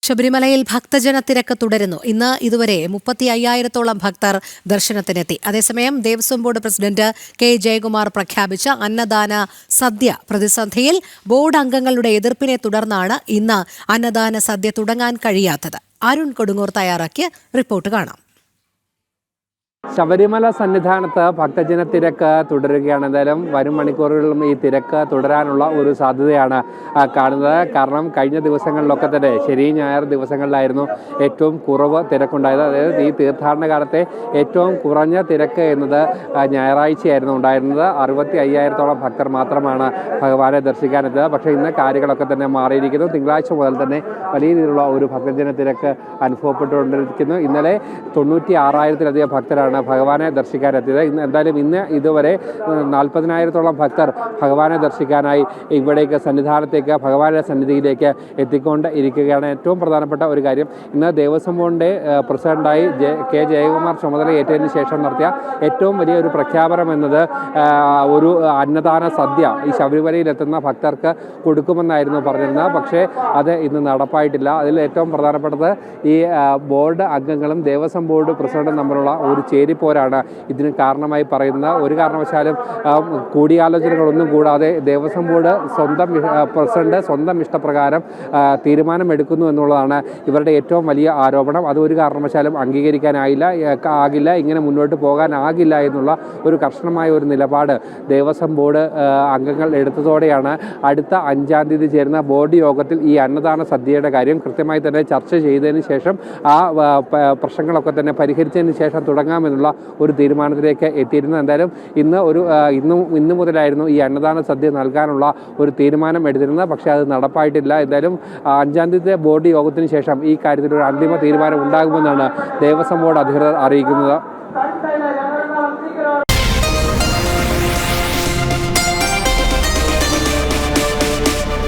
ശബരിമലയിൽ ഭക്തജന തിരക്ക് തുടരുന്നു. ഇന്ന് ഇതുവരെ 35,000-ഓളം ഭക്തർ ദർശനത്തിനെത്തി. അതേസമയം Devaswom board president K Jayakumar പ്രഖ്യാപിച്ച അന്നദാന സദ്യ പ്രതിസന്ധിയിൽ ബോർഡ് അംഗങ്ങളുടെ എതിർപ്പിനെ തുടർന്നാണ് ഇന്ന് അന്നദാന സദ്യ തുടങ്ങാൻ കഴിയാത്തത്. അരുൺ കൊടുങ്ങൂർ തയ്യാറാക്കിയ റിപ്പോർട്ട് കാണാം. ശബരിമല സന്നിധാനത്ത് ഭക്തജന തിരക്ക് തുടരുകയാണ്. എന്തായാലും വരും മണിക്കൂറുകളിലും ഈ തിരക്ക് തുടരാനുള്ള ഒരു സാധ്യതയാണ് കാണുന്നത്. കാരണം കഴിഞ്ഞ ദിവസങ്ങളിലൊക്കെ തന്നെ ശനി ഞായർ ദിവസങ്ങളിലായിരുന്നു ഏറ്റവും കുറവ് തിരക്കുണ്ടായത്. അതായത് ഈ തീർത്ഥാടന കാലത്തെ ഏറ്റവും കുറഞ്ഞ തിരക്ക് എന്നത് ഞായറാഴ്ചയായിരുന്നു ഉണ്ടായിരുന്നത്. 65,000-ഓളം ഭക്തർ മാത്രമാണ് ഭഗവാനെ ദർശിക്കാനെത്തിയത്. പക്ഷേ ഇന്ന് കാര്യങ്ങളൊക്കെ തന്നെ മാറിയിരിക്കുന്നു. തിങ്കളാഴ്ച മുതൽ തന്നെ വലിയ രീതിയിലുള്ള ഒരു ഭക്തജന തിരക്ക് അനുഭവപ്പെട്ടുകൊണ്ടിരിക്കുന്നു. ഇന്നലെ 96,000-ലധികം ഭക്തരാണ് ഭഗവാനെ ദർശിക്കാനെത്തിയത്. എന്തായാലും ഇന്ന് ഇതുവരെ 40,000-ഓളം ഭക്തർ ഭഗവാനെ ദർശിക്കാനായി ഇവിടേക്ക് സന്നിധാനത്തേക്ക് ഭഗവാന്റെ സന്നിധിയിലേക്ക് എത്തിക്കൊണ്ട് ഇരിക്കുകയാണ്. ഏറ്റവും പ്രധാനപ്പെട്ട ഒരു കാര്യം, ഇന്ന് ദേവസ്വം ബോർഡിൻ്റെ പ്രസിഡന്റായി കെ ജയകുമാർ ചുമതലയേറ്റതിന് ശേഷം നടത്തിയ ഏറ്റവും വലിയൊരു പ്രഖ്യാപനം എന്നത് ഒരു അന്നദാന സദ്യ ഈ ശബരിമലയിലെത്തുന്ന ഭക്തർക്ക് കൊടുക്കുമെന്നായിരുന്നു പറഞ്ഞിരുന്നത്. പക്ഷേ അത് ഇന്ന് നടപ്പായിട്ടില്ല. അതിൽ ഏറ്റവും പ്രധാനപ്പെട്ടത് ഈ ബോർഡ് അംഗങ്ങളും ദേവസ്വം ബോർഡ് പ്രസിഡന്റും തമ്മിലുള്ള ഒരു ചേരിപ്പോരാണ് ഇതിന് കാരണമായി പറയുന്നത്. ഒരു കാരണവശാലും കൂടിയാലോചനകളൊന്നും കൂടാതെ ദേവസ്വം ബോർഡ് പ്രസിഡന്റ് സ്വന്തം ഇഷ്ടപ്രകാരം തീരുമാനമെടുക്കുന്നു എന്നുള്ളതാണ് ഇവരുടെ ഏറ്റവും വലിയ ആരോപണം. അത് ഒരു കാരണവശാലും ആകില്ല, ഇങ്ങനെ മുന്നോട്ട് പോകാനാകില്ല എന്നുള്ള ഒരു കർശനമായ ഒരു നിലപാട് ദേവസ്വം ബോർഡ് അംഗങ്ങൾ എടുത്തതോടെയാണ് അടുത്ത 5-ാം തീയതി ചേരുന്ന ബോർഡ് യോഗത്തിൽ ഈ അന്നദാന സദ്യയുടെ കാര്യം കൃത്യമായി തന്നെ ചർച്ച ചെയ്തതിന് ശേഷം ആ പ്രശ്നങ്ങളൊക്കെ തന്നെ പരിഹരിച്ചതിന് ശേഷം തുടങ്ങാമെന്നുള്ള ഒരു തീരുമാനത്തിലേക്ക് എത്തിയിരുന്നു. എന്തായാലും ഇന്ന് മുതലായിരുന്നു ഈ അന്നദാന സദ്യ നൽകാനുള്ള ഒരു തീരുമാനം എടുത്തിരുന്നത്. പക്ഷേ അത് നടപ്പായിട്ടില്ല. എന്തായാലും 5-ാം തീയതി ബോർഡ് യോഗത്തിന് ശേഷം ഈ കാര്യത്തിൽ ഒരു അന്തിമ തീരുമാനം ഉണ്ടാകുമെന്നാണ് ദേവസ്വം ബോർഡ് അധികൃതർ അറിയിക്കുന്നത്.